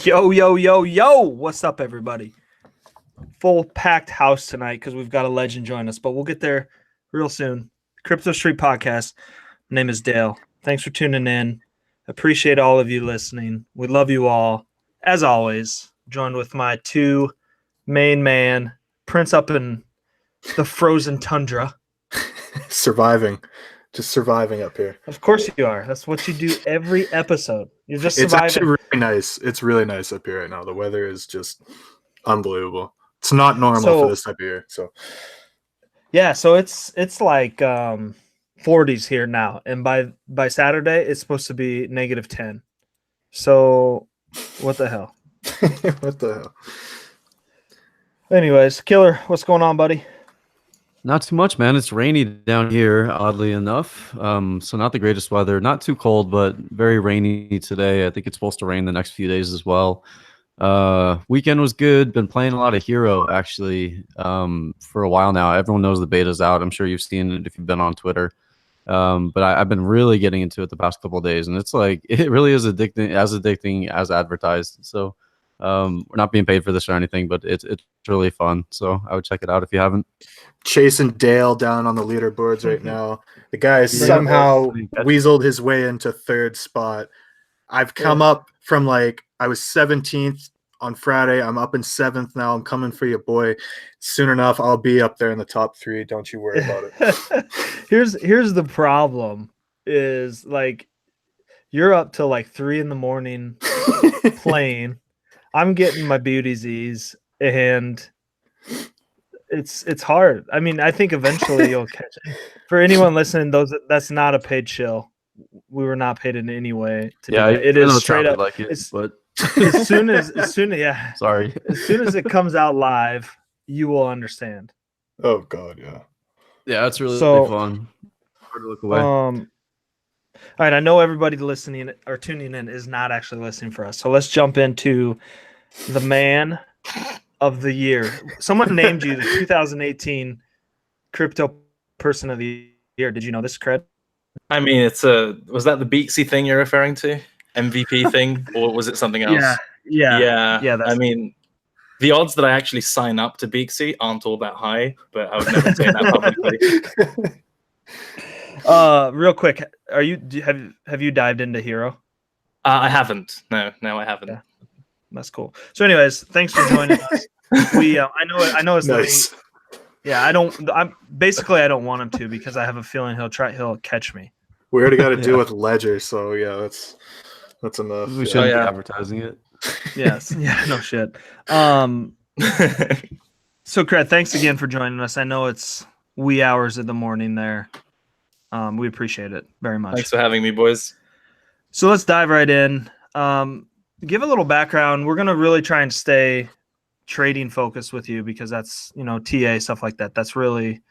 Yo, yo, yo, yo. What's up, everybody? Full packed house tonight because we've got a legend join us, but we'll get there real soon. Crypto Street Podcast. My name is Dale. Thanks for tuning in. Appreciate all of you listening. We love you all. As always, joined with my two main man, Prince up in the frozen tundra. Surviving. Just surviving up here. Of course you are. That's what you do every episode. You're just It's surviving. actually really nice. It's really nice up here right now. The weather is just unbelievable. It's not normal for this type of year. So yeah, so it's like 40s here now, and by Saturday it's supposed to be -10. So what the hell? What the hell? Anyways, Killer, what's going on, buddy? Not too much, man. It's rainy down here, oddly enough. So not the greatest weather. Not too cold, but very rainy today. I think it's supposed to rain the next few days as well. Weekend was good. Been playing a lot of Hero, actually, for a while now. Everyone knows the beta's out. I'm sure you've seen it if you've been on Twitter. But I've been really getting into it the past couple of days, and it's like it really is addicting as advertised. So we're not being paid for this or anything, but it's really fun. So I would check it out if you haven't. Chasing Dale down on the leaderboards right now. The guy somehow weaseled his way into third spot. I've come up from I was 17th on Friday. I'm up in 7th now. I'm coming for you, boy. Soon enough, I'll be up there in the top 3. Don't you worry about it. Here's the problem is you're up till 3 a.m. playing. I'm getting my beauty Z's, and it's hard. I mean, I think eventually you'll catch it. For anyone listening, that's not a paid shill. We were not paid in any way. It is straight up. But as soon as sorry. As soon as it comes out live, you will understand. Oh God, yeah. Yeah, it's really fun. Hard to look away. All right, I know everybody listening or tuning in is not actually listening for us. So let's jump into the man of the year. Someone named you the 2018 Crypto Person of the Year. Did you know this, Cred? I mean, was that the Beaksy thing you're referring to? MVP thing? Or was it something else? Yeah. I mean, the odds that I actually sign up to Beaksy aren't all that high, but I would never say that publicly. Real quick, have you dived into Hero? I haven't. No, I haven't. Yeah. That's cool. So, anyways, thanks for joining us. I know it's nice. Yeah, I don't want him to because I have a feeling he'll catch me. We already got to deal with Ledger, so yeah, that's enough. We shouldn't be advertising it. Yes. Yeah, no shit. So Cred, thanks again for joining us. I know it's wee hours of the morning there. We appreciate it very much. Thanks for having me, boys. So let's dive right in. Give a little background. We're gonna really try and stay trading focused with you because that's TA stuff like that. That's really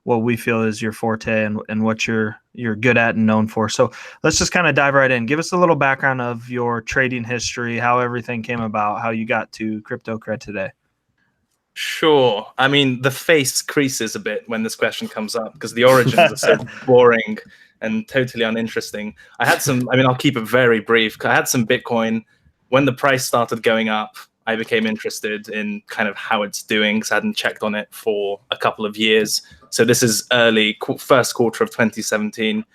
what we feel is your forte and what you're good at and known for. So let's just kind of dive right in. Give us a little background of your trading history, how everything came about, how you got to Crypto Cred today. Sure. I mean, the face creases a bit when this question comes up because the origins are so boring and totally uninteresting. I'll keep it very brief. I had some Bitcoin. When the price started going up, I became interested in kind of how it's doing because I hadn't checked on it for a couple of years. So this is first quarter of 2017.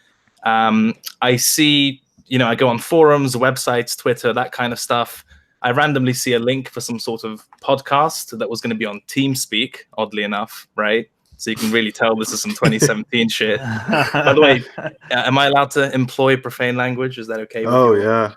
I see, I go on forums, websites, Twitter, that kind of stuff. I randomly see a link for some sort of podcast that was going to be on TeamSpeak, oddly enough, right? So you can really tell this is some 2017 shit. By the way, am I allowed to employ profane language? Is that okay with you? Yeah.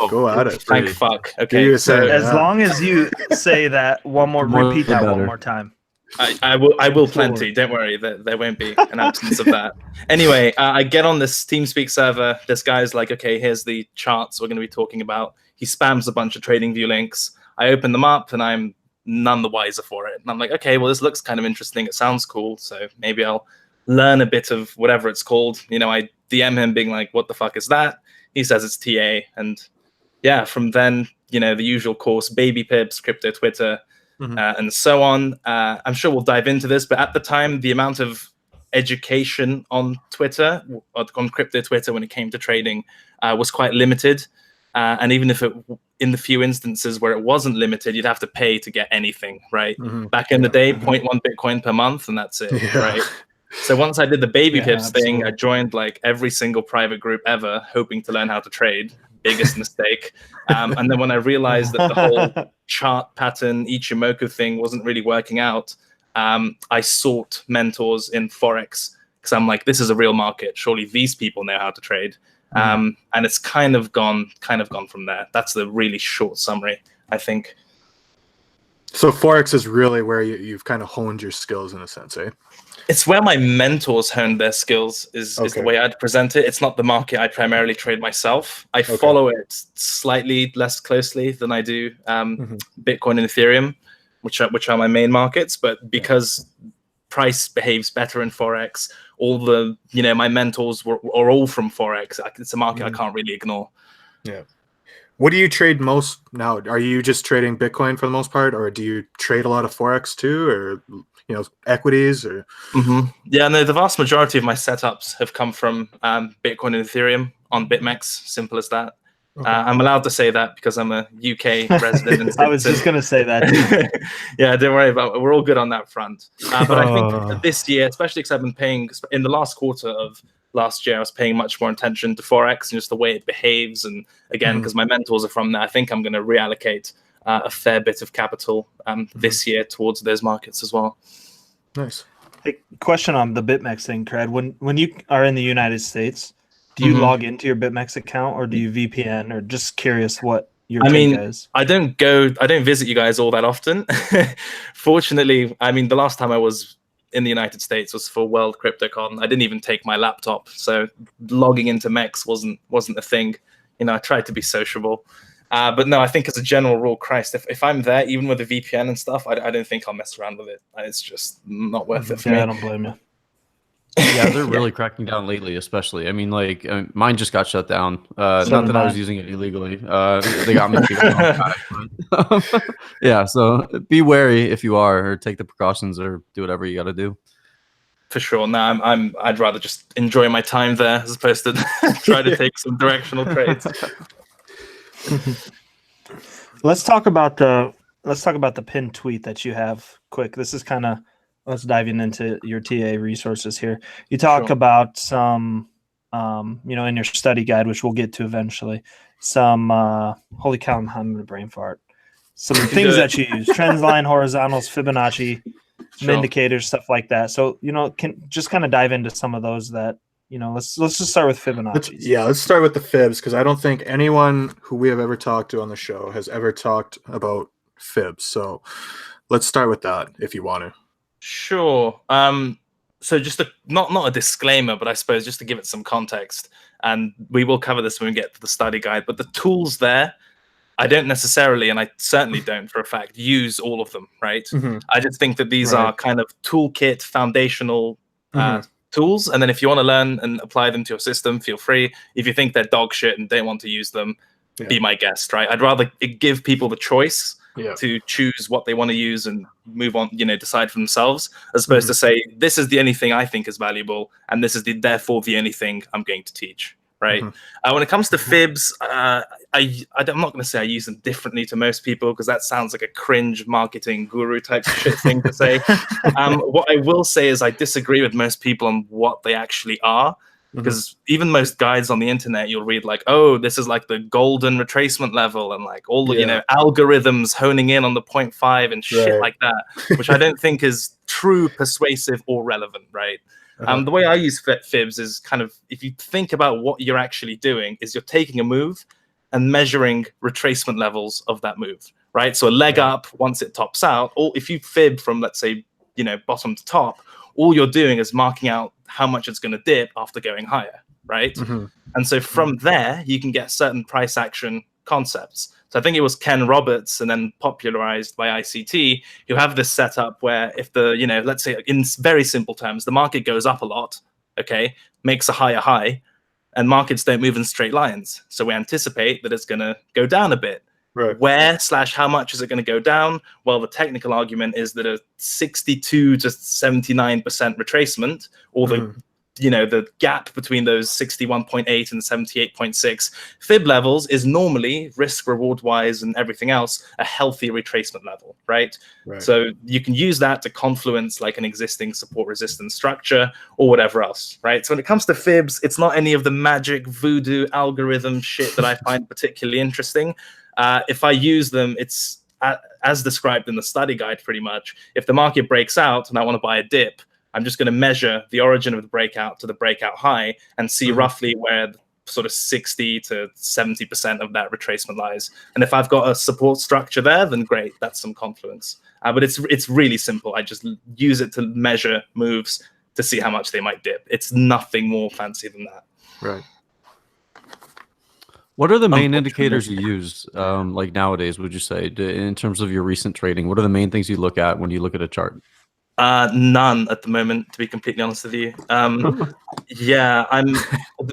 Go at it. Thank fuck. Okay. So as long as you say that repeat that one more time. I will plenty. Don't worry. There won't be an absence of that. Anyway, I get on this TeamSpeak server. This guy's like, okay, here's the charts we're going to be talking about. He spams a bunch of TradingView links. I open them up and I'm none the wiser for it. And I'm like, okay, well, this looks kind of interesting. It sounds cool. So maybe I'll learn a bit of whatever it's called. I DM him being like, what the fuck is that? He says it's TA. And yeah, from then, the usual course, baby pips, crypto Twitter, and so on. I'm sure we'll dive into this, but at the time, the amount of education on Twitter, on crypto Twitter when it came to trading was quite limited. And even if in the few instances where it wasn't limited, you'd have to pay to get anything, right? Back in the day, 0.1 Bitcoin per month, and that's it, right? So once I did the baby pips thing, I joined like every single private group ever, hoping to learn how to trade. Biggest mistake. And then when I realized that the whole chart pattern Ichimoku thing wasn't really working out, I sought mentors in Forex because I'm like, this is a real market. Surely these people know how to trade. And it's kind of gone from there. That's the really short summary, I think. So Forex is really where you've kind of honed your skills in a sense, eh? It's where my mentors honed their skills is the way I'd present it. It's not the market I primarily trade myself. I follow it slightly less closely than I do Bitcoin and Ethereum, which are my main markets. But because price behaves better in Forex, all the, my mentors are all from Forex. It's a market I can't really ignore. Yeah. What do you trade most now? Are you just trading Bitcoin for the most part, or do you trade a lot of Forex too, or equities, or? Yeah, no, the vast majority of my setups have come from Bitcoin and Ethereum on BitMEX. Simple as that. I'm allowed to say that because I'm a UK resident. I was just going to say that too. Yeah, don't worry about it. We're all good on that front. But I think this year, especially because I've been paying in the last quarter of last year, I was paying much more attention to Forex and just the way it behaves. And again, because my mentors are from there, I think I'm going to reallocate a fair bit of capital this year towards those markets as well. Nice. Hey, question on the BitMEX thing, Cred. When you are in the United States, do you log into your BitMEX account, or do you VPN, or just curious what your take is? I don't visit you guys all that often. Fortunately, the last time I was in the United States was for World CryptoCon. I didn't even take my laptop, so logging into MEX wasn't a thing. I tried to be sociable. But no, I think as a general rule, Christ, if I'm there, even with a VPN and stuff, I don't think I'll mess around with it. It's just not worth it for me. I don't blame you. Yeah, they're really cracking down lately, especially. Mine just got shut down. Not that I was using it illegally. They got me. Yeah, so be wary if you are, or take the precautions, or do whatever you got to do. For sure. No, I'd rather just enjoy my time there as opposed to try to take some directional trades. Let's talk about the pinned tweet that you have quick. This is kind of, let's dive into your TA resources here. You talk about some, in your study guide, which we'll get to eventually, some, holy cow, I'm having a brain fart. Some things that you use, trends line, horizontals, Fibonacci, indicators, stuff like that. So, can just kind of dive into some of those that, let's just start with Fibonacci. Let's start with the fibs, because I don't think anyone who we have ever talked to on the show has ever talked about fibs. So let's start with that if you want to. Sure. So just not a disclaimer, but I suppose just to give it some context, and we will cover this when we get to the study guide, but the tools there, I don't necessarily, and I certainly don't for a fact, use all of them, right? I just think that these are kind of toolkit, foundational tools. And then if you want to learn and apply them to your system, feel free. If you think they're dog shit and don't want to use them, be my guest, right? I'd rather give people the choice to choose what they want to use and move on, decide for themselves, as opposed to say, this is the only thing I think is valuable, and this is therefore the only thing I'm going to teach, right? When it comes to fibs, I'm not going to say I use them differently to most people, because that sounds like a cringe marketing guru type shit thing to say. What I will say is I disagree with most people on what they actually are. Because even most guides on the internet, you'll read like, oh, this is like the golden retracement level, and like all the algorithms honing in on the 0.5 and shit like that, which I don't think is true, persuasive, or relevant, right? The way I use fibs is kind of, if you think about what you're actually doing, is you're taking a move and measuring retracement levels of that move, right? So a leg up once it tops out, or if you fib from, let's say, bottom to top, all you're doing is marking out how much it's going to dip after going higher, right? And so from there, you can get certain price action concepts. So I think it was Ken Roberts, and then popularized by ICT, who have this setup where if the, let's say in very simple terms, the market goes up a lot, makes a higher high, and markets don't move in straight lines. So we anticipate that it's going to go down a bit. Right. Where / how much is it going to go down? Well, the technical argument is that a 62 to 79% retracement, or the the gap between those 61.8 and 78.6 fib levels is normally risk reward wise and everything else a healthy retracement level, right? So you can use that to confluence like an existing support resistance structure or whatever else, right? So when it comes to fibs, it's not any of the magic voodoo algorithm shit that I find particularly interesting. If I use them, it's as described in the study guide pretty much. If the market breaks out and I want to buy a dip, I'm just going to measure the origin of the breakout to the breakout high and see roughly where sort of 60 to 70% of that retracement lies. And if I've got a support structure there, then great, that's some confluence. But it's really simple. I just use it to measure moves to see how much they might dip. It's nothing more fancy than that. Right. What are the main indicators you use, like nowadays, would you say, in terms of your recent trading? What are the main things you look at when you look at a chart? None at the moment, to be completely honest with you.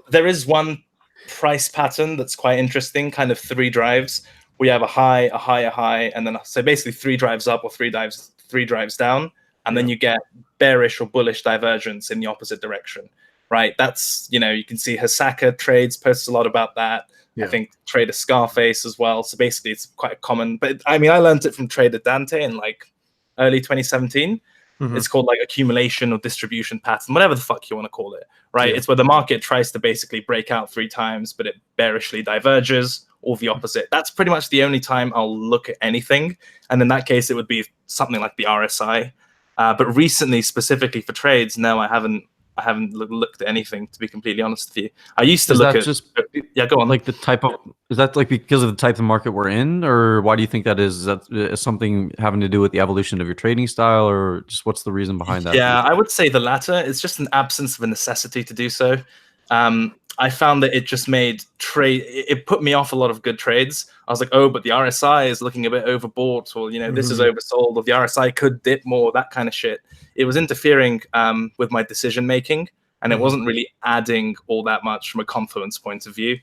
There is one price pattern that's quite interesting, kind of 3 drives. We have a high, a high, a high, and then so basically 3 drives up or 3 drives down, and then you get bearish or bullish divergence in the opposite direction, right? That's, you can see Hasaka Trades posts a lot about that. I think Trader Scarface as well. So basically it's quite common, but I mean, I learned it from Trader Dante in like early 2017. It's called like accumulation or distribution pattern, whatever the fuck you want to call it, right? It's where the market tries to basically break out 3 times, but it bearishly diverges, or the opposite. That's pretty much the only time I'll look at anything. And in that case, it would be something like the RSI. But recently, specifically for trades, no, I haven't looked at anything, to be completely honest with you. I used to look at go on. Like the type of, is that like because of the type of market we're in, or why do you think that is? Is that something having to do with the evolution of your trading style, or just what's the reason behind that? Yeah, I would say the latter. It's just an absence of a necessity to do so. I found that it just made it put me off a lot of good trades. I was like, oh, but the RSI is looking a bit overbought, or this is oversold, or the RSI could dip more, that kind of shit. It was interfering with my decision making, and it wasn't really adding all that much from a confluence point of view.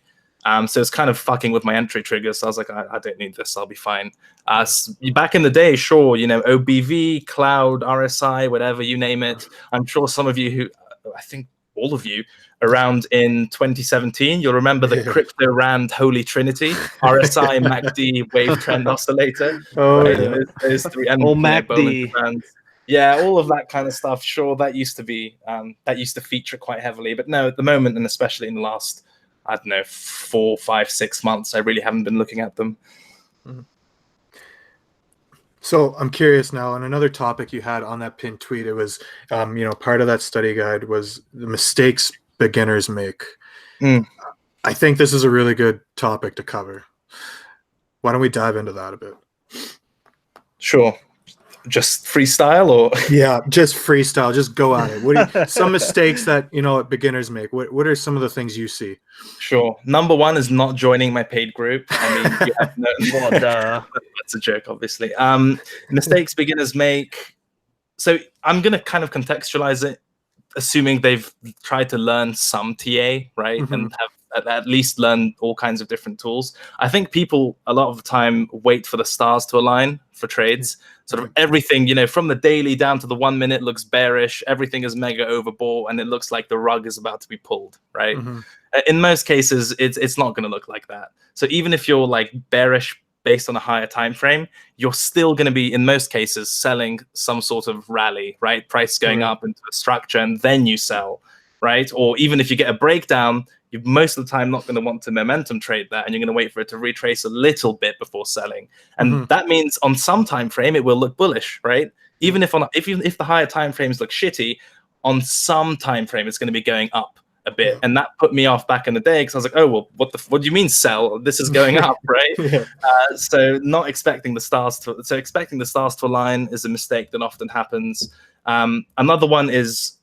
So it's kind of fucking with my entry triggers. So I was like, I don't need this. I'll be fine. Back in the day, sure, OBV, Cloud, RSI, whatever, you name it. I'm sure some of you I think all of you, around in 2017, you'll remember the crypto rand holy trinity: RSI, MACD, wave trend oscillator. Those 3, and MACD. Yeah, all of that kind of stuff. Sure, that used to feature quite heavily, but no, at the moment, and especially in the last, I don't know, 4, 5, 6 months, I really haven't been looking at them. So I'm curious now, on another topic you had on that pinned tweet, it was, part of that study guide was the mistakes beginners make. I think this is a really good topic to cover. Why don't we dive into that a bit? Sure. Just freestyle, or just freestyle, just go at it. Some mistakes that beginners make? What are some of the things you see? Sure. Number one is not joining my paid group. I mean, that's a joke, obviously. Mistakes beginners make. So I'm going to kind of contextualize it, assuming they've tried to learn some TA, right, and have at least learned all kinds of different tools. I think people a lot of the time wait for the stars to align for trades. Sort of everything, from the daily down to the 1 minute looks bearish. Everything is mega overbought, and it looks like the rug is about to be pulled, right? In most cases, it's not going to look like that. So even if you're like bearish based on a higher time frame, you're still going to be, in most cases, selling some sort of rally, right? Price going up into a structure, and then you sell, right? Or even if you get a breakdown, you're most of the time not going to want to momentum trade that, and you're going to wait for it to retrace a little bit before selling. And that means on some time frame it will look bullish, right? Even if the higher time frames look shitty, on some time frame it's going to be going up a bit. And that put me off back in the day, because I was like, oh, well, what do you mean sell? This is going up, right? So expecting the stars to align is a mistake that often happens. Another one is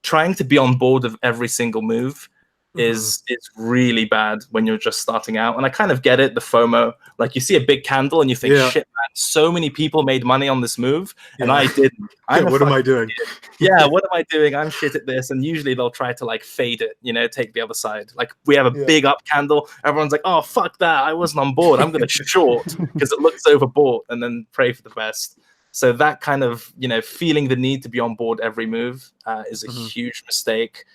trying to be on board of every single move. It's really bad when you're just starting out. And I kind of get it, the FOMO. Like, you see a big candle and you think, shit, man, so many people made money on this move, and I didn't. What am I doing? What am I doing? I'm shit at this. And usually they'll try to like fade it, take the other side. Like, we have a big up candle. Everyone's like, oh, fuck that. I wasn't on board. I'm going to short because it looks overbought, and then pray for the best. So that kind of, feeling the need to be on board every move is a huge mistake.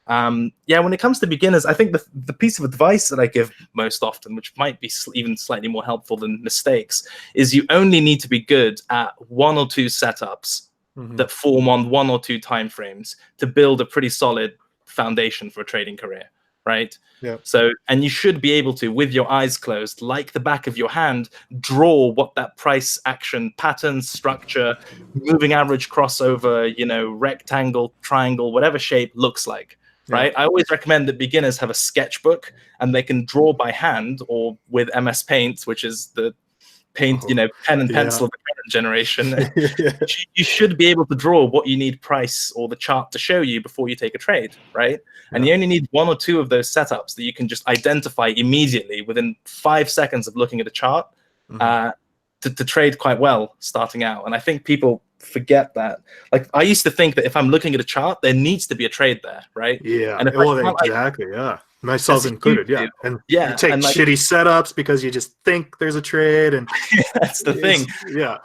Yeah, when it comes to beginners, I think the piece of advice that I give most often, which might be even slightly more helpful than mistakes, is you only need to be good at 1 or 2 setups that form on 1 or 2 timeframes to build a pretty solid foundation for a trading career, right? Yeah. So, and you should be able to, with your eyes closed, like the back of your hand, draw what that price action pattern, structure, moving average crossover, rectangle, triangle, whatever shape looks like. Right. I always recommend that beginners have a sketchbook and they can draw by hand or with MS Paint, which is the paint, pen and pencil of the current generation. You should be able to draw what you need price or the chart to show you before you take a trade. Right. And you only need 1 or 2 of those setups that you can just identify immediately within 5 seconds of looking at a chart to trade quite well starting out. And I think people forget that. Like, I used to think that if I'm looking at a chart, there needs to be a trade there, right? Yeah. And if exactly. Yeah. Myself included. Yeah. And you take shitty setups because you just think there's a trade, and that's the thing. Yeah.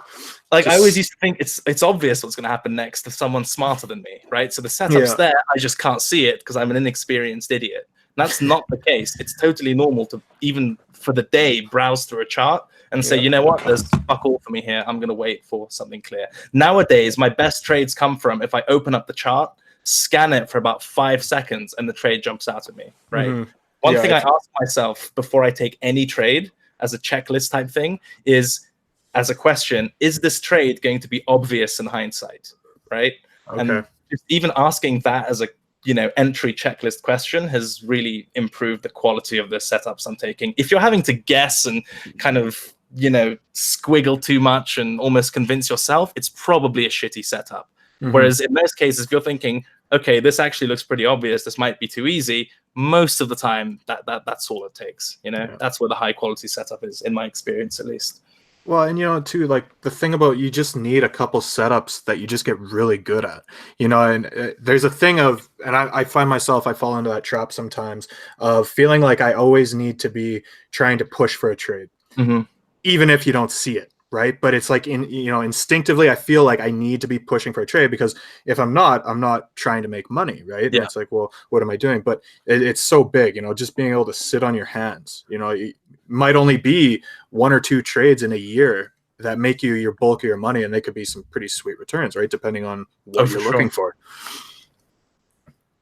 Like, I always used to think it's obvious what's going to happen next if someone's smarter than me, right? So the setup's there, I just can't see it because I'm an inexperienced idiot. And that's not the case. It's totally normal to, even for the day, browse through a chart and say, you know what, there's fuck all for me here. I'm going to wait for something clear. Nowadays, my best trades come from if I open up the chart, scan it for about 5 seconds, and the trade jumps out at me, right? One thing I ask myself before I take any trade as a checklist type thing is, as a question, is this trade going to be obvious in hindsight, right? And just even asking that as a entry checklist question has really improved the quality of the setups I'm taking. If you're having to guess and kind of squiggle too much and almost convince yourself, it's probably a shitty setup. Whereas in most cases, if you're thinking, okay, this actually looks pretty obvious, this might be too easy, most of the time that's all it takes. That's where the high quality setup is, in my experience at least. Well, and too, like, the thing about, you just need a couple setups that you just get really good at, and there's a thing of, and I find myself, I fall into that trap sometimes of feeling like I always need to be trying to push for a trade, even if you don't see it, right? But it's like, instinctively, I feel like I need to be pushing for a trade, because if I'm not trying to make money, right? Yeah. It's like, well, what am I doing? But it's so big, just being able to sit on your hands, it might only be 1 or 2 trades in a year that make you your bulk of your money, and they could be some pretty sweet returns, right? Depending on what you're looking for.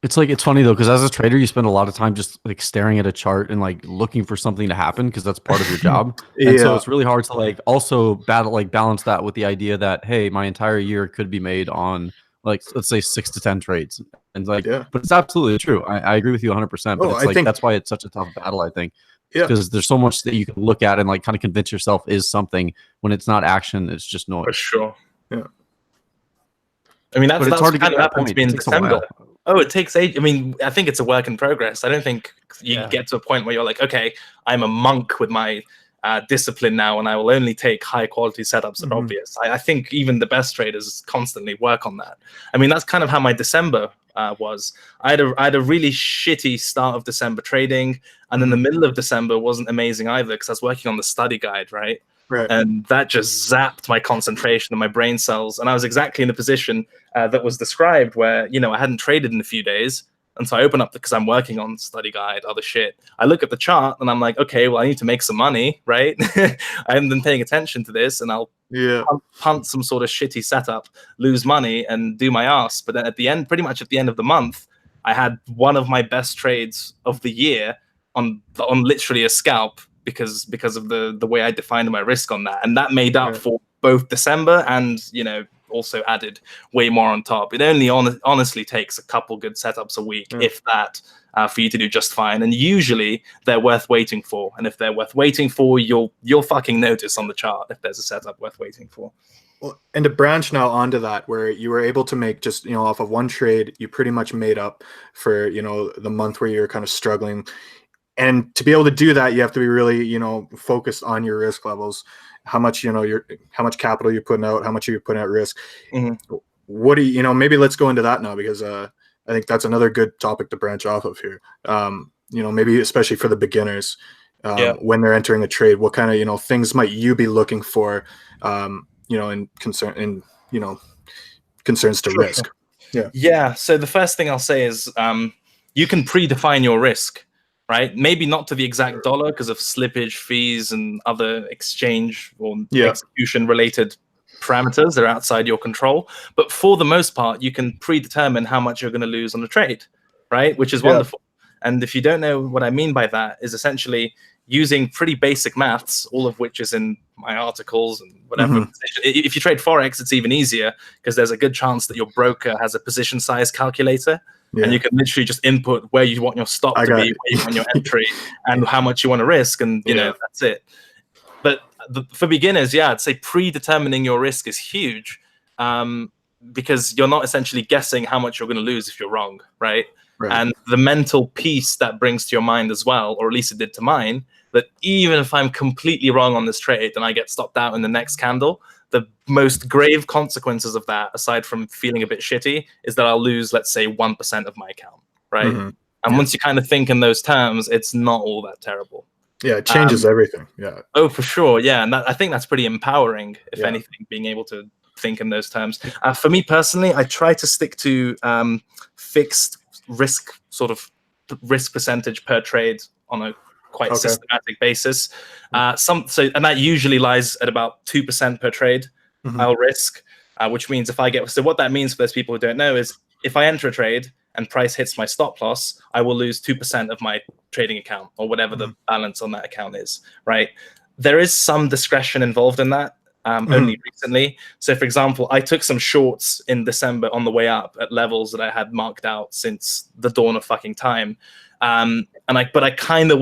It's funny though, because as a trader, you spend a lot of time just like staring at a chart and like looking for something to happen, because that's part of your job. And so it's really hard to like also balance that with the idea that, hey, my entire year could be made on, like, let's say 6 to 10 trades. And but it's absolutely true. I agree with you 100%. But I think that's why it's such a tough battle, I think. Because there's so much that you can look at and like kind of convince yourself is something, when it's not action, it's just noise. For sure. Yeah. I mean, that's hard to kind of happen to me in December. Oh, it takes age. I mean, I think it's a work in progress. I don't think you get to a point where you're like, okay, I'm a monk with my discipline now, and I will only take high quality setups that are obvious. I think even the best traders constantly work on that. I mean, that's kind of how my December was. I had a really shitty start of December trading, and then the middle of December wasn't amazing either, because I was working on the study guide, right? And that just zapped my concentration and my brain cells. And I was exactly in the position that was described, where, I hadn't traded in a few days. And so I open up, because I'm working on study guide, other shit. I look at the chart and I'm like, okay, well, I need to make some money, right? I haven't been paying attention to this, and I'll punt some sort of shitty setup, lose money, and do my ass. But then at the end, pretty much at the end of the month, I had one of my best trades of the year on literally a scalp, because of the way I defined my risk on that. And that made up for both December and, also added way more on top. It only honestly takes a couple good setups a week, if that, for you to do just fine. And usually they're worth waiting for. And if they're worth waiting for, you'll fucking notice on the chart if there's a setup worth waiting for. Well, and to branch now onto that, where you were able to make just, off of one trade, you pretty much made up for, the month where you're kind of struggling. And to be able to do that, you have to be really, focused on your risk levels, how much, how much capital you're putting out, how much you're putting at risk. What do you, maybe let's go into that now, because I think that's another good topic to branch off of here. Maybe especially for the beginners, when they're entering a trade, what kind of, things might you be looking for, in concerns to risk? Yeah. So the first thing I'll say is, you can predefine your risk, right? Maybe not to the exact dollar because of slippage, fees, and other exchange or execution related parameters that are outside your control. But for the most part, you can predetermine how much you're going to lose on a trade, right? Which is wonderful. And if you don't know what I mean by that, is essentially using pretty basic maths, all of which is in my articles and whatever. If you trade Forex, it's even easier because there's a good chance that your broker has a position size calculator. And you can literally just input where you want your stop to be, where you want your entry, and how much you want to risk, and you know that's it. But for beginners, I'd say predetermining your risk is huge, because you're not essentially guessing how much you're going to lose if you're wrong, right? And the mental peace that brings to your mind as well, or at least it did to mine, that even if I'm completely wrong on this trade and I get stopped out in the next candle, the most grave consequences of that, aside from feeling a bit shitty, is that I'll lose, let's say, 1% of my account, right? And once you kind of think in those terms, it's not all that terrible. Yeah, it changes everything. Yeah. Oh, for sure. Yeah, and I think that's pretty empowering, if anything, being able to think in those terms. For me personally, I try to stick to fixed risk percentage per trade on a quite systematic basis. And that usually lies at about 2% per trade. I'll risk, which means so what that means for those people who don't know is if I enter a trade and price hits my stop loss, I will lose 2% of my trading account or whatever the balance on that account is, right? There is some discretion involved in that. Only recently. So, for example, I took some shorts in December on the way up at levels that I had marked out since the dawn of fucking time. But I kind of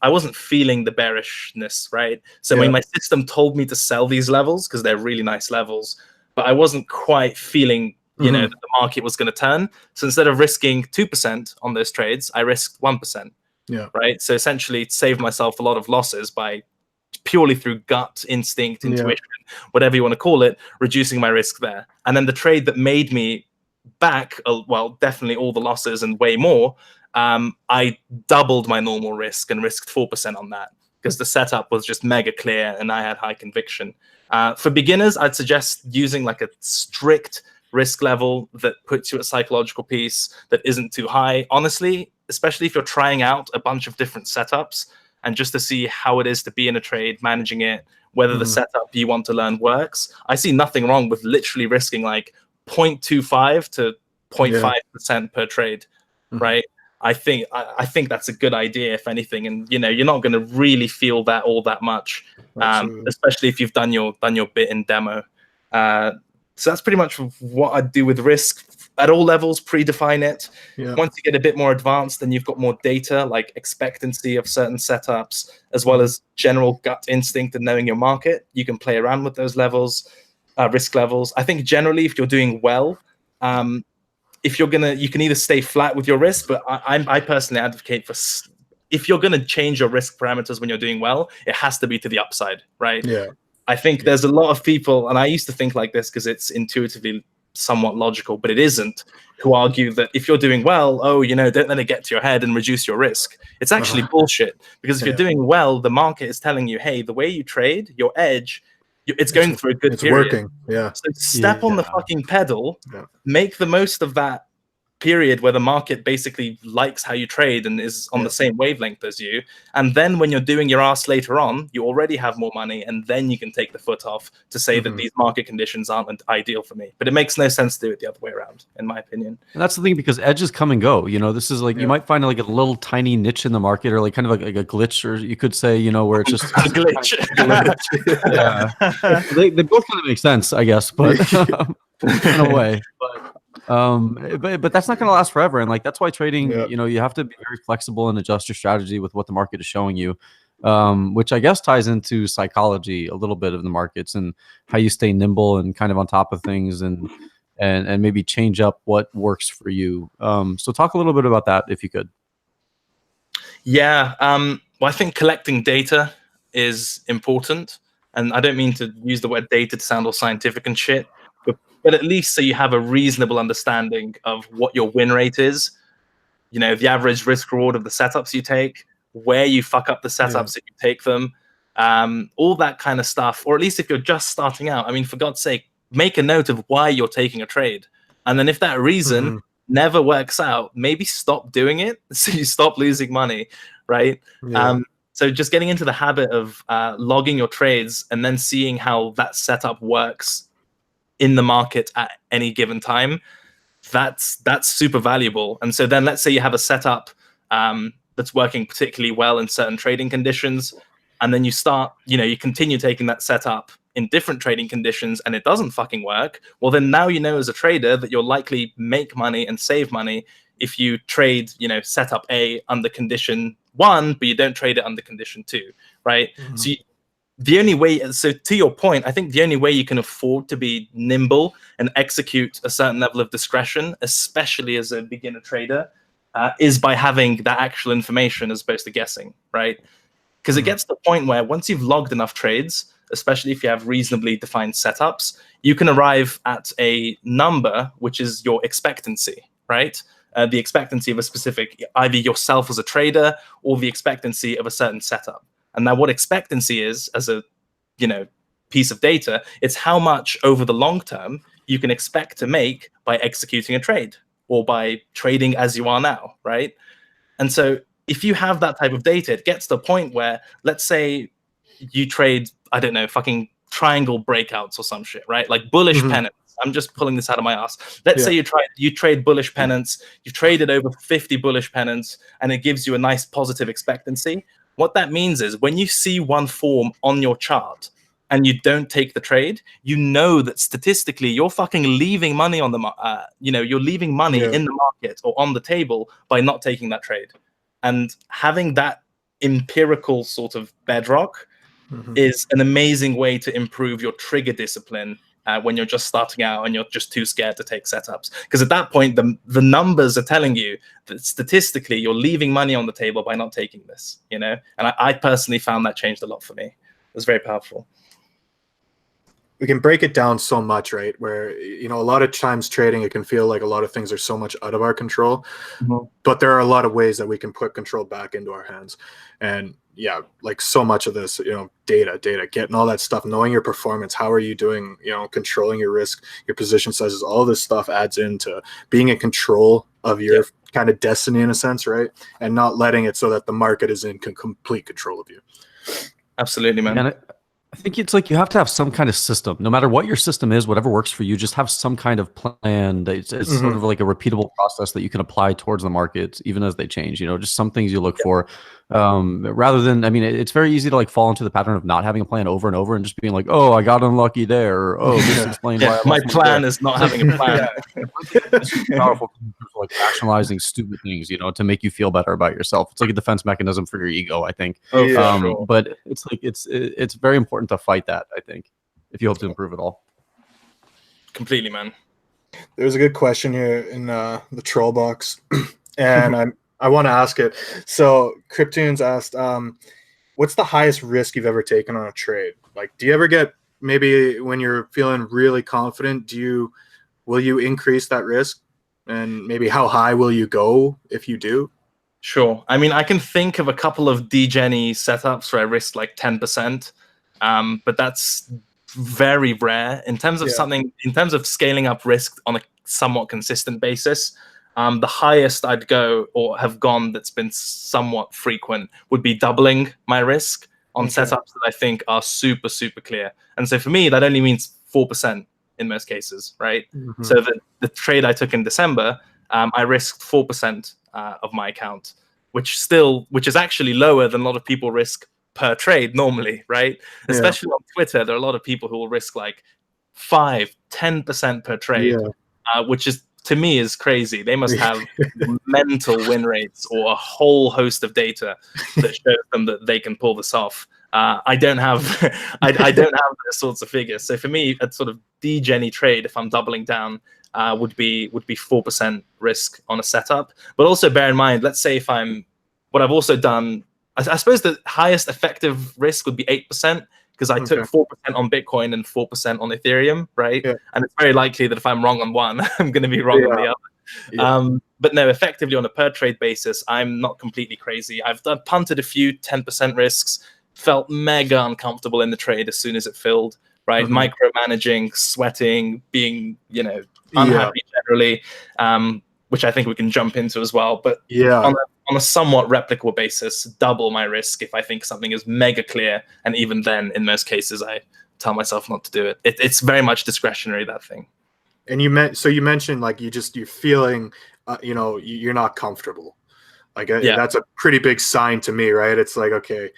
I wasn't feeling the bearishness, right? So, I mean, my system told me to sell these levels because they're really nice levels, but I wasn't quite feeling, you know, that the market was going to turn. So instead of risking 2% on those trades, I risked 1%. Yeah. Right. So essentially, saved myself a lot of losses by purely through gut instinct, intuition, whatever you want to call it, reducing my risk there. And then the trade that made me back, well, definitely all the losses and way more, I doubled my normal risk and risked 4% on that because the setup was just mega clear and I had high conviction. For beginners, I'd suggest using like a strict risk level that puts you at psychological peace that isn't too high. Honestly, especially if you're trying out a bunch of different setups, and just to see how it is to be in a trade, managing it, whether the setup you want to learn works. I see nothing wrong with literally risking like 0.25 to 0.5% per trade, right? I think that's a good idea, if anything. And you know, you're not going to really feel that all that much, especially if you've done your bit in demo. So that's pretty much what I'd do with risk. At all levels, predefine it. Once you get a bit more advanced, then you've got more data, like expectancy of certain setups, as well as general gut instinct and knowing your market. You can play around with those levels, risk levels. I think generally, if you're doing well, if you can either stay flat with your risk, but I personally advocate for if you're going to change your risk parameters when you're doing well, it has to be to the upside, right? Yeah. I think there's a lot of people, and I used to think like this because it's intuitively somewhat logical, but it isn't, who argue that if you're doing well, don't let it get to your head and reduce your risk. It's actually bullshit, because if you're doing well, the market is telling you, hey, the way you trade, your edge, it's going through a good period. It's working. Yeah. So step on the fucking pedal, make the most of that period where the market basically likes how you trade and is on the same wavelength as you. And then when you're doing your ass later on, you already have more money, and then you can take the foot off to say that these market conditions aren't ideal for me. But it makes no sense to do it the other way around, in my opinion. And that's the thing, because edges come and go. You know, this is like, you might find like a little tiny niche in the market, or like kind of like a glitch, or you could say, you know, where it's just a glitch. They both kind of make sense, I guess, but in a way. But that's not going to last forever, and like that's why trading, you know, you have to be very flexible and adjust your strategy with what the market is showing you, which I guess ties into psychology a little bit of the markets and how you stay nimble and kind of on top of things, and maybe change up what works for you. So talk a little bit about that if you could. Yeah, well, I think collecting data is important, and I don't mean to use the word data to sound all scientific and shit, but at least so you have a reasonable understanding of what your win rate is, you know, the average risk reward of the setups you take, where you fuck up the setups that you take them, all that kind of stuff. Or at least if you're just starting out, I mean, for God's sake, make a note of why you're taking a trade. And then if that reason never works out, maybe stop doing it so you stop losing money, right? Yeah. So just getting into the habit of logging your trades and then seeing how that setup works in the market at any given time, that's super valuable. And so then let's say you have a setup that's working particularly well in certain trading conditions, and then you continue taking that setup in different trading conditions and it doesn't fucking work. Well, then now you know as a trader that you'll likely make money and save money if you trade, setup A under condition 1, but you don't trade it under condition 2, right? Mhm. So the only way, so to your point, I think the only way you can afford to be nimble and execute a certain level of discretion, especially as a beginner trader, is by having that actual information as opposed to guessing, right? Because it gets to the point where once you've logged enough trades, especially if you have reasonably defined setups, you can arrive at a number which is your expectancy, right? The expectancy of a specific, either yourself as a trader or the expectancy of a certain setup. And now what expectancy is as a piece of data, it's how much over the long term you can expect to make by executing a trade or by trading as you are now, right? And so if you have that type of data, it gets to the point where, let's say you trade, I don't know, fucking triangle breakouts or some shit, right? Like bullish pennants. I'm just pulling this out of my ass. Let's say you trade bullish pennants, you've traded over 50 bullish pennants, and it gives you a nice positive expectancy. What that means is when you see one form on your chart and you don't take the trade, you know that statistically you're fucking leaving money on the you're leaving money in the market or on the table by not taking that trade. And having that empirical sort of bedrock is an amazing way to improve your trigger discipline when you're just starting out and you're just too scared to take setups. Because at that point, the numbers are telling you that statistically you're leaving money on the table by not taking this, And I personally found that changed a lot for me. It was very powerful. We can break it down so much, right? Where, a lot of times trading, it can feel like a lot of things are so much out of our control, but there are a lot of ways that we can put control back into our hands. And yeah, like so much of this, data, getting all that stuff, knowing your performance, how are you doing, controlling your risk, your position sizes, all this stuff adds into being in control of your kind of destiny in a sense, right? And not letting it so that the market is in complete control of you. Absolutely, man. And I think it's like you have to have some kind of system. No matter what your system is, whatever works for you, just have some kind of plan. It's sort of like a repeatable process that you can apply towards the markets, even as they change. Just some things you look for, rather than. I mean, it's very easy to like fall into the pattern of not having a plan over and over and just being like, "Oh, I got unlucky there," or "Oh, this explains why my plan is not having a plan." It's powerful for like rationalizing stupid things, to make you feel better about yourself. It's like a defense mechanism for your ego, I think. Sure. But it's like it's very important to fight that, I think, if you hope to improve it all. Completely, man. There's a good question here in the troll box, and I want to ask it. So Cryptoons asked, what's the highest risk you've ever taken on a trade? Like, do you ever get, maybe when you're feeling really confident, will you increase that risk? And maybe how high will you go if you do? Sure. I mean, I can think of a couple of degen-y setups where I risked like 10%, but that's very rare. In terms of in terms of scaling up risk on a somewhat consistent basis, the highest I'd go or have gone that's been somewhat frequent would be doubling my risk on setups that I think are super, super clear. And so for me, that only means 4% in most cases, right? So the trade I took in December, I risked 4% of my account, which is actually lower than a lot of people risk per trade normally, right? Especially on Twitter, there are a lot of people who will risk like 5-10% per trade, which is, to me, is crazy. They must have mental win rates or a whole host of data that shows them that they can pull this off. I don't have I don't have those sorts of figures. So for me, a sort of degen-y trade, if I'm doubling down, would be 4% risk on a setup. But also bear in mind, let's say what I've also done, I suppose the highest effective risk would be 8%, because I took 4% on Bitcoin and 4% on Ethereum, right? And it's very likely that if I'm wrong on one, I'm going to be wrong on the other. But no, effectively on a per trade basis, I'm not completely crazy. I've punted a few 10% risks, felt mega uncomfortable in the trade as soon as it filled, right? Micromanaging, sweating, being, unhappy generally, which I think we can jump into as well. But Yeah. on a somewhat replicable basis, double my risk if I think something is mega clear. And even then, in most cases, I tell myself not to do it. It's very much discretionary, that thing. And you mentioned like you're feeling, you're not comfortable. Like that's a pretty big sign to me, right? It's like, okay,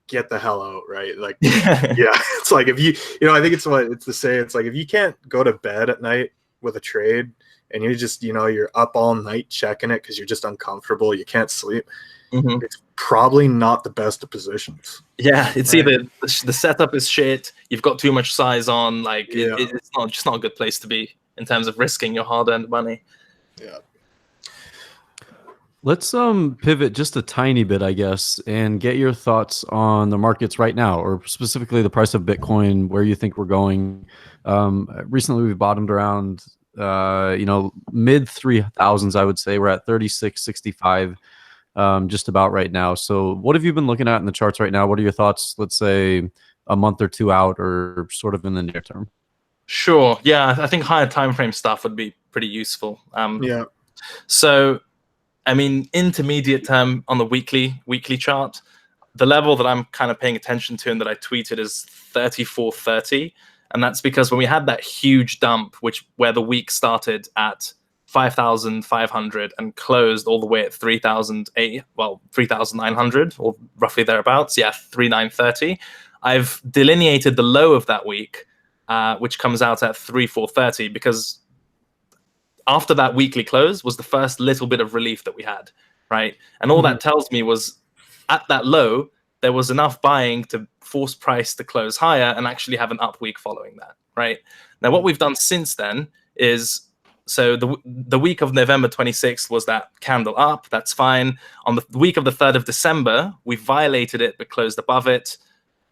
get the hell out, right? Like, yeah, it's like if I think it's what it's to say. It's like if you can't go to bed at night with a trade and you just, you're up all night checking it because you're just uncomfortable, you can't sleep. Mm-hmm. It's probably not the best of positions. Yeah, it's either the setup is shit, you've got too much size on, like it's not a good place to be in terms of risking your hard-earned money. Yeah. Let's pivot just a tiny bit, I guess, and get your thoughts on the markets right now, or specifically the price of Bitcoin, where you think we're going. Recently, we've bottomed around, mid 3,000s, I would say. We're at 36.65 just about right now. So what have you been looking at in the charts right now? What are your thoughts, let's say, a month or two out, or sort of in the near term? Sure. Yeah, I think higher time frame stuff would be pretty useful. So, I mean, intermediate term on the weekly chart, the level that I'm kind of paying attention to and that I tweeted is 34.30. And that's because when we had that huge dump, where the week started at 5,500 and closed all the way at 3,900 or roughly thereabouts. Yeah, 3,930. I've delineated the low of that week, which comes out at 3,430, because after that weekly close was the first little bit of relief that we had, right? And all that tells me was at that low, there was enough buying to force price to close higher and actually have an up week following that, right? Now, what we've done since then is, so the week of November 26th was that candle up. That's fine. On the week of the 3rd of December, we violated it but closed above it.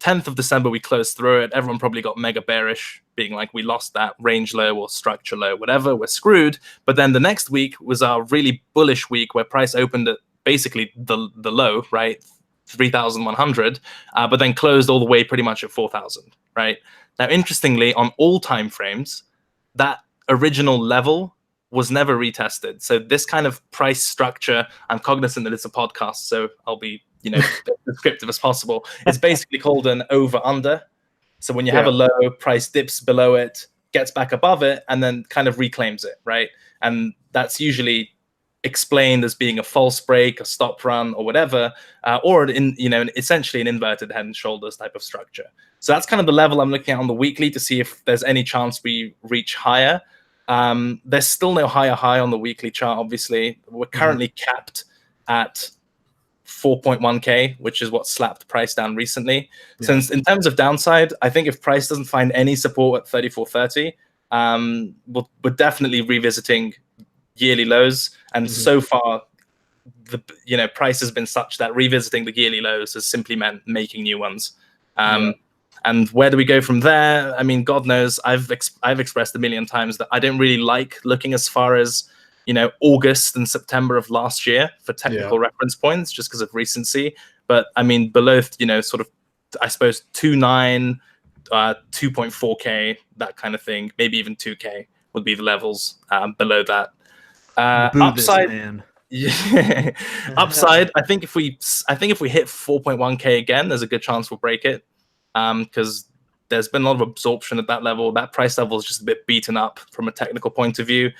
10th of December, we closed through it. Everyone probably got mega bearish, being like, we lost that range low or structure low, whatever, we're screwed. But then the next week was our really bullish week where price opened at basically the low, right? 3,100, but then closed all the way pretty much at 4,000, right? Now, interestingly, on all time frames, that original level was never retested. So this kind of price structure, I'm cognizant that it's a podcast, so I'll be, as descriptive as possible. It's basically called an over-under. So when you have a low, price dips below it, gets back above it, and then kind of reclaims it, right? And that's usually explained as being a false break, a stop run, or whatever, or essentially an inverted head and shoulders type of structure. So that's kind of the level I'm looking at on the weekly to see if there's any chance we reach higher. There's still no higher high on the weekly chart, obviously. We're currently capped at 4.1K, which is what slapped price down recently. Yeah. So in terms of downside, I think if price doesn't find any support at 34.30, we're definitely revisiting yearly lows. And so far, the price has been such that revisiting the yearly lows has simply meant making new ones. And where do we go from there? I mean, God knows. I've expressed a million times that I don't really like looking as far as August and September of last year for technical reference points, just because of recency. But I mean, below sort of, I suppose 2.9, 2.4K, that kind of thing, maybe even 2K would be the levels below that. Upside, man. Yeah. Upside. I think if we hit 4.1K again, there's a good chance we'll break it. Because there's been a lot of absorption at that level. That price level is just a bit beaten up from a technical point of view.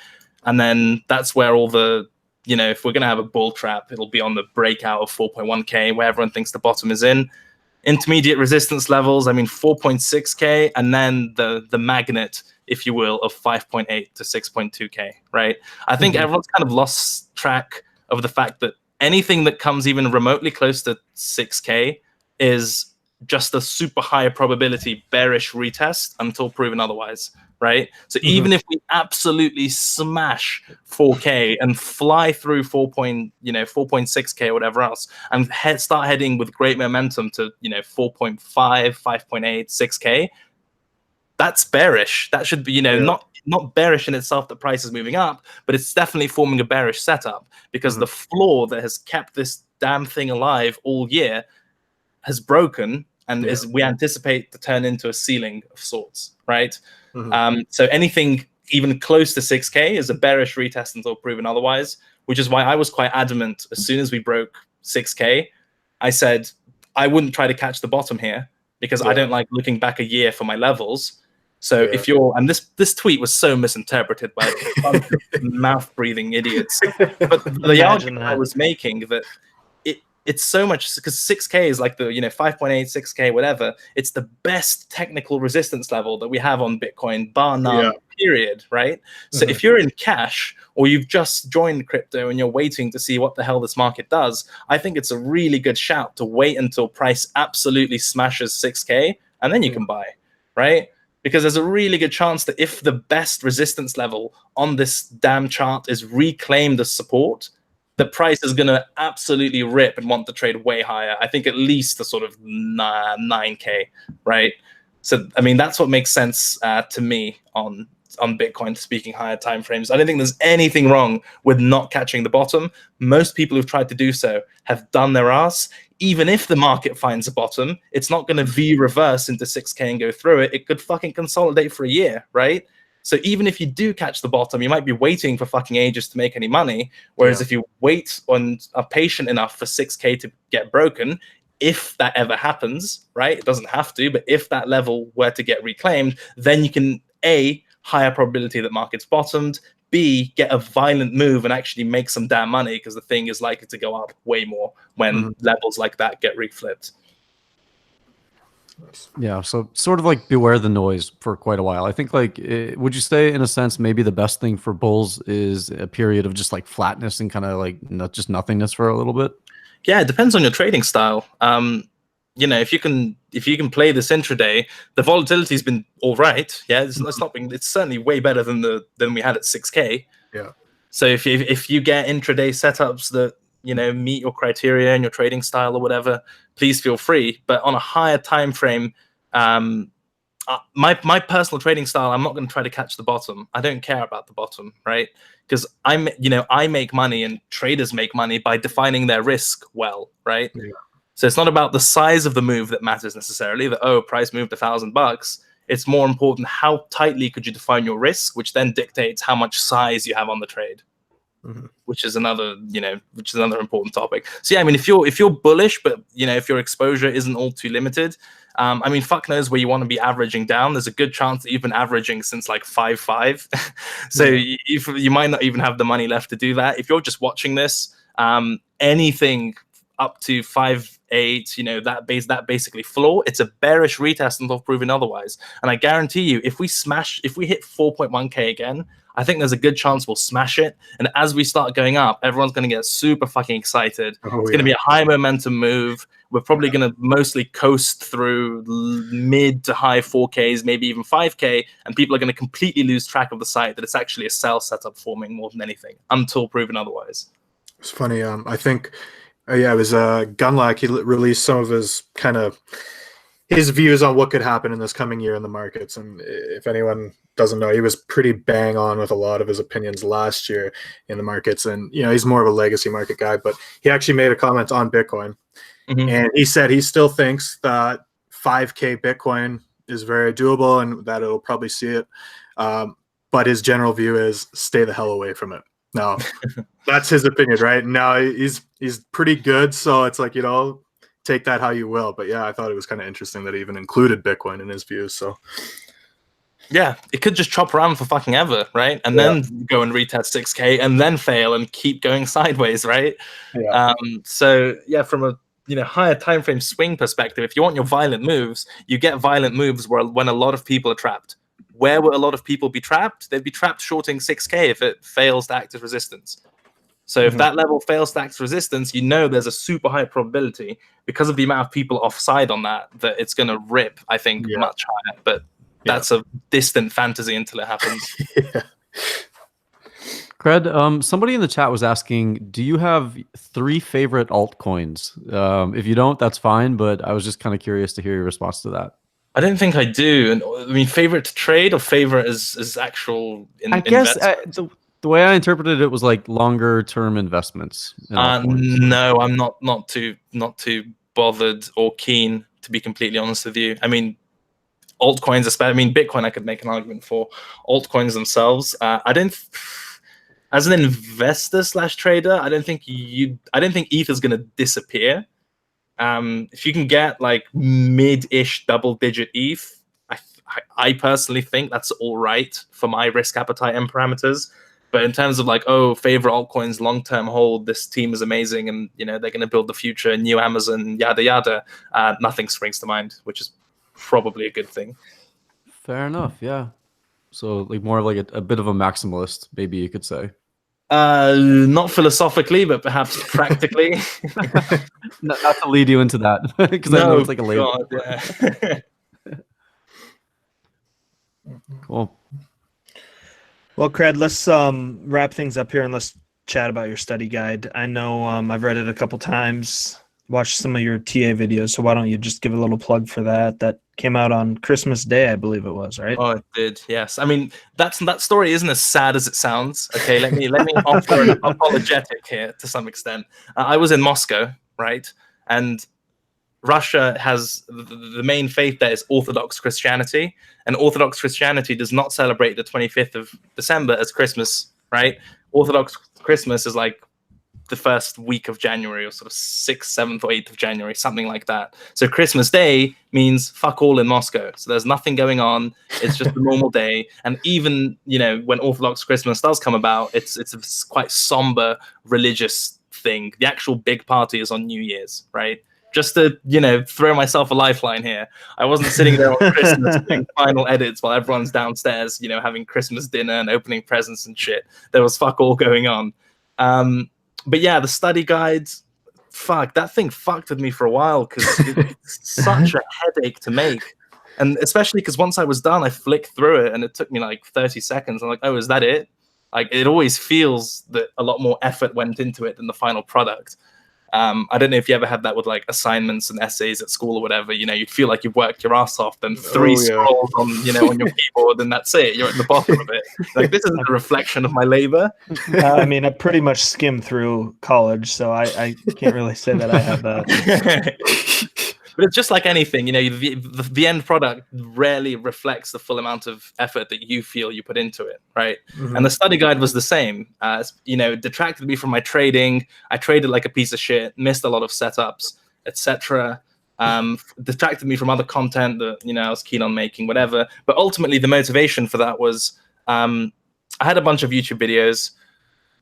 And then that's where all the, if we're going to have a bull trap, it'll be on the breakout of 4.1K, where everyone thinks the bottom is in. Intermediate resistance levels, I mean, 4.6K, and then the magnet, if you will, of 5.8 to 6.2K, right? I think everyone's kind of lost track of the fact that anything that comes even remotely close to 6K is just a super high probability bearish retest until proven otherwise, right? So even if we absolutely smash 4K and fly through 4.6K or whatever else, and start heading with great momentum to 4.5, 5.8, 6K, that's bearish. That should be not bearish in itself that price is moving up, but it's definitely forming a bearish setup, because the floor that has kept this damn thing alive all year has broken, and we anticipate to turn into a ceiling of sorts, right? So anything even close to 6K is a bearish retest until proven otherwise, which is why I was quite adamant as soon as we broke 6K. I said I wouldn't try to catch the bottom here because I don't like looking back a year for my levels. So if you're, and this tweet was so misinterpreted by a bunch of mouth-breathing idiots, but the argument I was making that it's so much because 6K is like the 5.8, 6K, whatever. It's the best technical resistance level that we have on Bitcoin, bar none. Period. Right. So if you're in cash or you've just joined crypto and you're waiting to see what the hell this market does, I think it's a really good shout to wait until price absolutely smashes 6K and then you can buy. Right. Because there's a really good chance that if the best resistance level on this damn chart is reclaimed as support, the price is going to absolutely rip and want to trade way higher. I think at least the sort of 9K, right? So, I mean, that's what makes sense to me on Bitcoin, speaking higher timeframes. I don't think there's anything wrong with not catching the bottom. Most people who've tried to do so have done their ass. Even if the market finds a bottom, it's not going to V-reverse into 6K and go through it. It could fucking consolidate for a year, right? So even if you do catch the bottom, you might be waiting for fucking ages to make any money. Whereas if you wait and are patient enough for 6K to get broken, if that ever happens, right? It doesn't have to, but if that level were to get reclaimed, then you can A, higher probability that market's bottomed, B, get a violent move and actually make some damn money because the thing is likely to go up way more when levels like that get reflipped. Yeah, so sort of like beware the noise for quite a while. I think like, would you say in a sense, maybe the best thing for bulls is a period of just like flatness and kind of like just nothingness for a little bit? Yeah, it depends on your trading style. If you can play this intraday, the volatility's been all right. Yeah, it's certainly way better than we had at 6K. Yeah. So if you get intraday setups that meet your criteria and your trading style or whatever, please feel free. But on a higher time frame, my personal trading style, I'm not going to try to catch the bottom. I don't care about the bottom, right? Because I make money and traders make money by defining their risk well, right? Yeah. So it's not about the size of the move that matters necessarily. That price moved $1,000. It's more important how tightly could you define your risk, which then dictates how much size you have on the trade. Which is another important topic. So yeah, I mean, if you're bullish, but if your exposure isn't all too limited, I mean, fuck knows where you want to be averaging down. There's a good chance that you've been averaging since like 5.5. So you might not even have the money left to do that. If you're just watching this, anything up to 5.8, that basically floor, it's a bearish retest until proven otherwise. And I guarantee you, if we hit 4.1K again, I think there's a good chance we'll smash it. And as we start going up, everyone's going to get super fucking excited. It's going to be a high momentum move. We're probably going to mostly coast through mid to high 4Ks, maybe even 5K. And people are going to completely lose track of the site that it's actually a sell setup forming more than anything until proven otherwise. It's funny. I think, it was Gunlock. He released some of his his views on what could happen in this coming year in the markets. And if anyone doesn't know, he was pretty bang on with a lot of his opinions last year in the markets. And, he's more of a legacy market guy, but he actually made a comment on Bitcoin. And he said he still thinks that 5K Bitcoin is very doable and that it'll probably see it. But his general view is stay the hell away from it. Now, that's his opinion, right? Now he's pretty good. So it's like, take that how you will. But yeah, I thought it was kind of interesting that he even included Bitcoin in his views. So yeah, it could just chop around for fucking ever, right? And then go and retest 6K and then fail and keep going sideways, right? Yeah. So yeah, from a higher time frame swing perspective, if you want your violent moves, you get violent moves when a lot of people are trapped. Where would a lot of people be trapped? They'd be trapped shorting 6K if it fails to act as resistance. So if that level fails to act as resistance, there's a super high probability because of the amount of people offside on that it's going to rip, I think, much higher. But that's a distant fantasy until it happens. Cred, somebody in the chat was asking, do you have 3 favorite altcoins? If you don't, that's fine. But I was just kind of curious to hear your response to that. I don't think I do. And I mean, favorite to trade or favorite as actual I guess the way I interpreted it was like longer term investments. No, I'm not too bothered or keen, to be completely honest with you. I mean, altcoins, especially, I mean, Bitcoin, I could make an argument for. Altcoins themselves, I don't. As an investor / trader, I don't think ETH is going to disappear. If you can get like mid-ish double-digit ETH, I personally think that's all right for my risk appetite and parameters. But in terms of like, oh, favorite altcoins, long-term hold, this team is amazing, and they're going to build the future, new Amazon, yada yada. Nothing springs to mind, which is probably a good thing. Fair enough. Yeah. So like more of like a bit of a maximalist, maybe you could say. Not philosophically, but perhaps practically. not to lead you into that, because I know it's like a label. God, yeah. Cool. Well, Cred, let's wrap things up here and let's chat about your study guide. I know I've read it a couple times, watched some of your TA videos, so why don't you just give a little plug for that? That came out on Christmas Day, I believe it was, right? Oh, it did. Yes. I mean, that story isn't as sad as it sounds. Okay, let me offer an apologetic here to some extent. I was in Moscow, right, and Russia has the main faith there is Orthodox Christianity, and Orthodox Christianity does not celebrate the 25th of December as Christmas, right? Orthodox Christmas is like the first week of January, or sort of 6th, 7th, or 8th of January, something like that. So Christmas Day means fuck all in Moscow. So there's nothing going on. It's just a normal day. And even, when Orthodox Christmas does come about, it's a quite somber religious thing. The actual big party is on New Year's, right? Just to, throw myself a lifeline here. I wasn't sitting there on Christmas doing final edits while everyone's downstairs, having Christmas dinner and opening presents and shit. There was fuck all going on. But yeah, the study guides, fuck, that thing fucked with me for a while because it's such a headache to make. And especially because once I was done, I flicked through it and it took me like 30 seconds. I'm like, oh, is that it? Like, it always feels that a lot more effort went into it than the final product. I don't know if you ever had that with like assignments and essays at school or whatever. You'd feel like you've worked your ass off, then three scrolls on, on your keyboard, and that's it. You're at the bottom of it. Like, this isn't a reflection of my labor. I mean, I pretty much skimmed through college, so I can't really say that I have that. But it's just like anything, the end product rarely reflects the full amount of effort that you feel you put into it, right? Mm-hmm. And the study guide was the same. It detracted me from my trading. I traded like a piece of shit, missed a lot of setups, etc. Detracted me from other content that I was keen on making, whatever. But ultimately, the motivation for that was I had a bunch of YouTube videos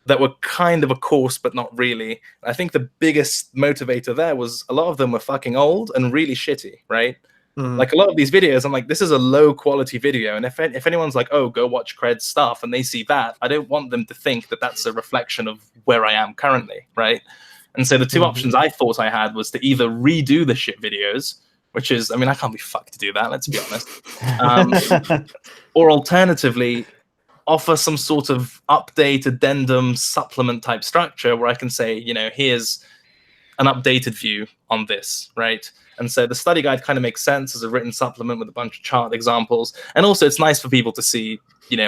that were kind of a course, but not really. I think the biggest motivator there was a lot of them were fucking old and really shitty, right? Mm. Like a lot of these videos, I'm like, this is a low quality video. And if anyone's like, oh, go watch Cred's stuff, and they see that, I don't want them to think that that's a reflection of where I am currently, right? And so the two options I thought I had was to either redo the shit videos, which is, I mean, I can't be fucked to do that, let's be honest. Or alternatively, offer some sort of update, addendum, supplement type structure where I can say, here's an updated view on this, right? And so the study guide kind of makes sense as a written supplement with a bunch of chart examples. And also it's nice for people to see,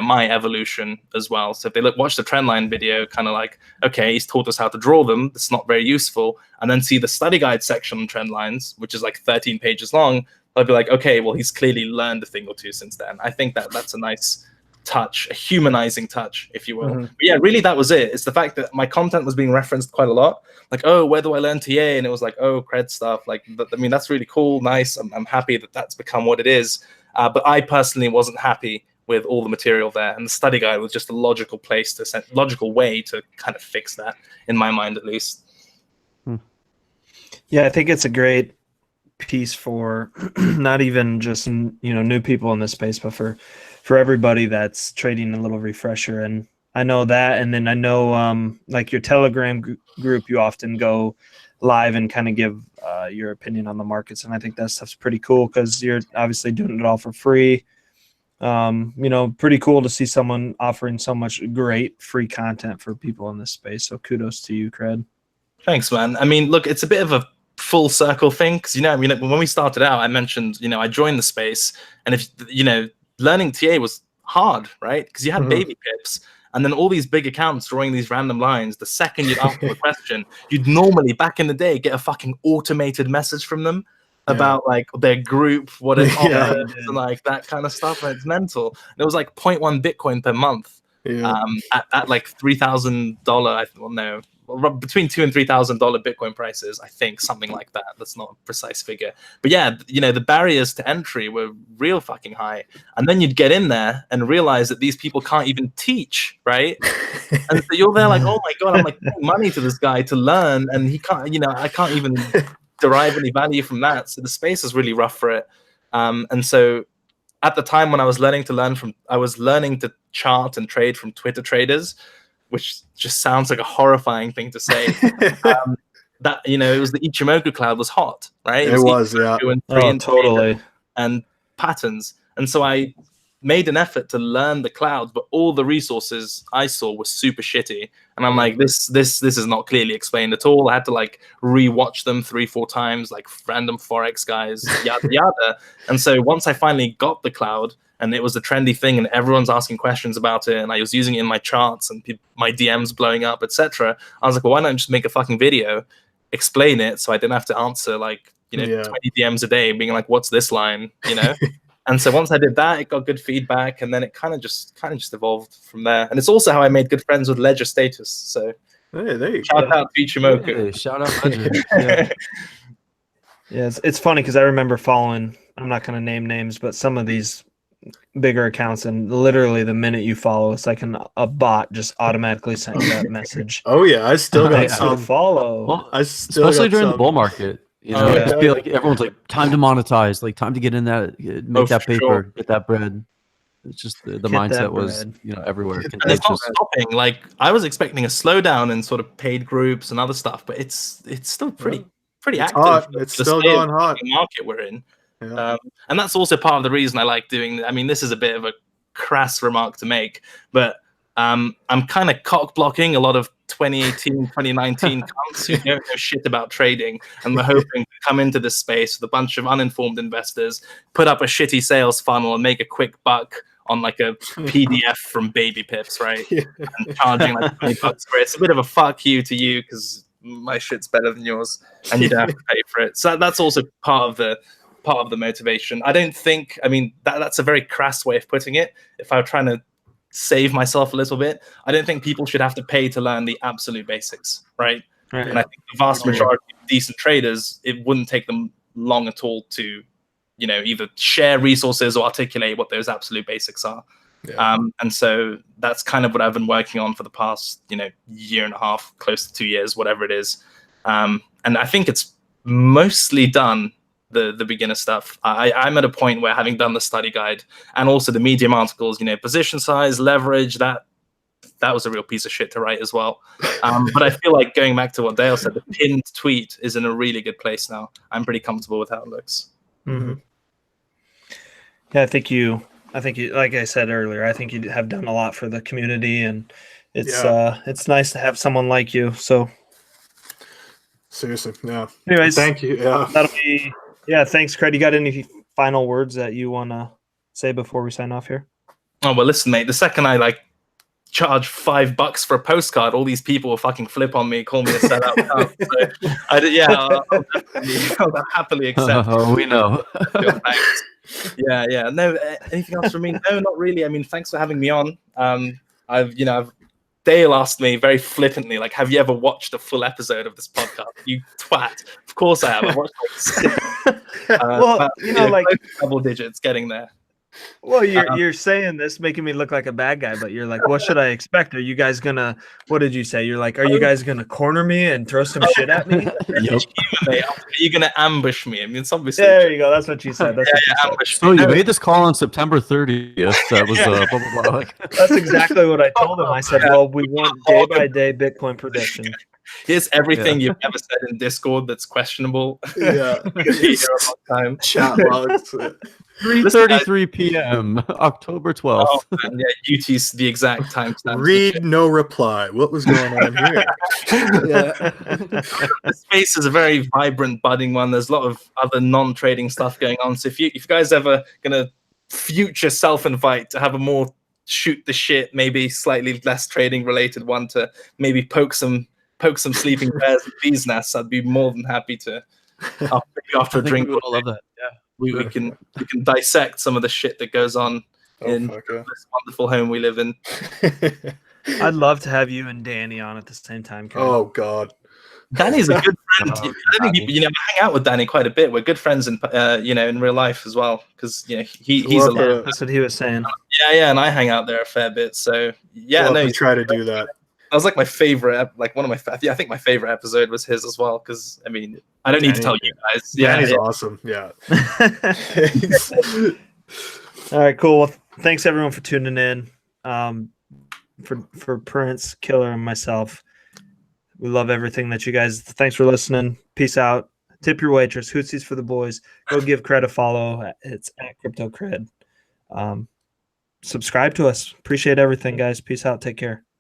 my evolution as well. So if they watch the trendline video, kind of like, okay, he's taught us how to draw them. It's not very useful. And then see the study guide section on trend lines, which is like 13 pages long. I'll be like, okay, well, he's clearly learned a thing or two since then. I think that's a nice touch, a humanizing touch, if you will. Mm-hmm. But yeah, really, that was it. It's the fact that my content was being referenced quite a lot. Like, oh, where do I learn TA? And it was like, oh, Cred stuff. Like, I mean, that's really cool, nice. I'm happy that that's become what it is. But I personally wasn't happy with all the material there. And the study guide was just a logical way to kind of fix that, in my mind, at least. Yeah, I think it's a great piece for not even just new people in this space, but for everybody that's trading, a little refresher. And I know that, and then I know like your Telegram group, you often go live and kind of give your opinion on the markets, and I think that stuff's pretty cool because you're obviously doing it all for free. Pretty cool to see someone offering so much great free content for people in this space. So kudos to you, Cred. Thanks, man. I mean, look, it's a bit of a full circle thing because when we started out, I mentioned I joined the space, and if learning TA was hard, right? Because you had baby pips, and then all these big accounts drawing these random lines. The second you'd ask them a question, you'd normally back in the day get a fucking automated message from them. about like their group, what it Yeah. offers, and like that kind of stuff. And it's mental. And it was like 0.1 Bitcoin per month. Yeah. At like $3,000, well, no, between $2,000 and $3,000 Bitcoin prices, I think, something like that. That's not a precise figure, but yeah, you know, the barriers to entry were real fucking high, and then you'd get in there and realize that these people can't even teach, right? And so you're there like, oh my god, I'm like paying money to this guy to learn, and he can't, you know, I can't even derive any value from that. So the space is really rough for it, and so. At the time when I was learning to chart and trade from Twitter traders, which just sounds like a horrifying thing to say. That, you know, it was the Ichimoku cloud was hot, right? It was, yeah. And Totally. And patterns. And so I made an effort to learn the cloud, but all the resources I saw were super shitty. And I'm like, this is not clearly explained at all. I had to like rewatch them 3-4 times, like random Forex guys, yada yada. And so once I finally got the cloud and it was a trendy thing and everyone's asking questions about it and I was using it in my charts and my DMs blowing up, etc., I was like, well, why not just make a fucking video, explain it, so I didn't have to answer like, you know, 20 DMs a day being like, what's this line, you know? And so once I did that, it got good feedback, and then it kind of just evolved from there. And it's also how I made good friends with Ledger Status. So Hey, there you shout go. out to Ichimoku. Hey, shout out Ledger. Yeah. Yeah, it's funny because I remember following, I'm not going to name names, but some of these bigger accounts, and literally the minute you follow, it's like a bot just automatically sent you that message. Oh yeah, I still got Thanks for the some. follow. Well, I still especially got during the some. bull market. You know, Oh, I yeah. just feel like everyone's like, time to monetize, like time to get in that, make that for paper, sure. get that bread. It's just the Get that mindset was, bread. you know, everywhere. And it's not Contagious. stopping. Like I was expecting a slowdown in sort of paid groups and other stuff, but it's still pretty It's active. hot. for It's the still state of going hot. the market we're in. Yeah. And that's also part of the reason I like doing. I mean, this is a bit of a crass remark to make, but I'm kind of cock blocking a lot of 2018, 2019 cunts who don't know shit about trading, and we're hoping to come into this space with a bunch of uninformed investors, put up a shitty sales funnel, and make a quick buck on like a PDF from Baby Pips, right? And charging like $20 for it. It's a bit of a fuck you to you because my shit's better than yours, and you don't have to pay for it. So that's also part of the motivation. I don't think. I mean, that's a very crass way of putting it. If I were trying to save myself a little bit, I don't think people should have to pay to learn the absolute basics, right? Right. And I think the vast majority of decent traders, it wouldn't take them long at all to, you know, either share resources or articulate what those absolute basics are. Yeah. And so that's kind of what I've been working on for the past, you know, year and a half, close to 2 years, whatever it is. And I think it's mostly done. The beginner stuff. I'm at a point where, having done the study guide and also the Medium articles, you know, position size, leverage, that was a real piece of shit to write as well. But I feel like, going back to what Dale said, the pinned tweet is in a really good place now. I'm pretty comfortable with how it looks. Mm-hmm. Yeah, I think you, like I said earlier, I think you have done a lot for the community, and it's nice to have someone like you. So Seriously, yeah. anyways, Thank you. Yeah. that'll be. Yeah, thanks, Cred. You got any final words that you want to say before we sign off here? Oh, well, listen, mate, the second I like charge $5 for a postcard, all these people will fucking flip on me, call me a sellout. I'll happily accept. Oh, we know. Thanks. Yeah. No, anything else from me? No, not really. I mean, thanks for having me on. Dale asked me very flippantly, like, have you ever watched a full episode of this podcast? You twat. Of course I have. I've watched like 6. Well, you know, like double digits, getting there. Well, you're saying this, making me look like a bad guy, but you're like, what should I expect? Are you guys gonna? What did you say? You're like, are you guys gonna corner me and throw some shit at me? Yep. Are you gonna ambush me? I mean, it's obviously. There you go. That's what you said. That's what you said. ambush So me. you made this call on September 30th. That was blah, blah, blah. That's exactly what I told him. I said, well, we want day by day Bitcoin prediction. Here's everything you've ever said in Discord that's questionable. Yeah. Time. Chat logs. 3:33 p.m. October 12th. Oh, man, yeah, UT's the exact time. Read no reply. What was going on here? The space is a very vibrant, budding one. There's a lot of other non-trading stuff going on. So if you guys ever gonna future self-invite to have a more shoot the shit, maybe slightly less trading related one to maybe poke some sleeping bears and bees nests, I'd be more than happy to after I a think drink, we would all love that. Yeah. we can dissect some of the shit that goes on in fuck yeah. this wonderful home we live in. I'd love to have you and Danny on at the same time. Cred. Oh God. Danny's a good friend. Oh, I don't think people, I hang out with Danny quite a bit. We're good friends in in real life as well, because he's We'll a have lot. to- That's what he was saying. Yeah, and I hang out there a fair bit. So yeah, we'll have no, to try to do that. that was like my favorite, like one of my. I think my favorite episode was his as well, because I mean, I don't need to tell you guys. Danny's awesome. Yeah. All right, cool. Well, thanks everyone for tuning in. For Prince, Killer, and myself, we love everything that you guys. Thanks for listening. Peace out. Tip your waitress. Hootsies for the boys. Go give Cred a follow. It's at Crypto Cred. Subscribe to us. Appreciate everything, guys. Peace out. Take care.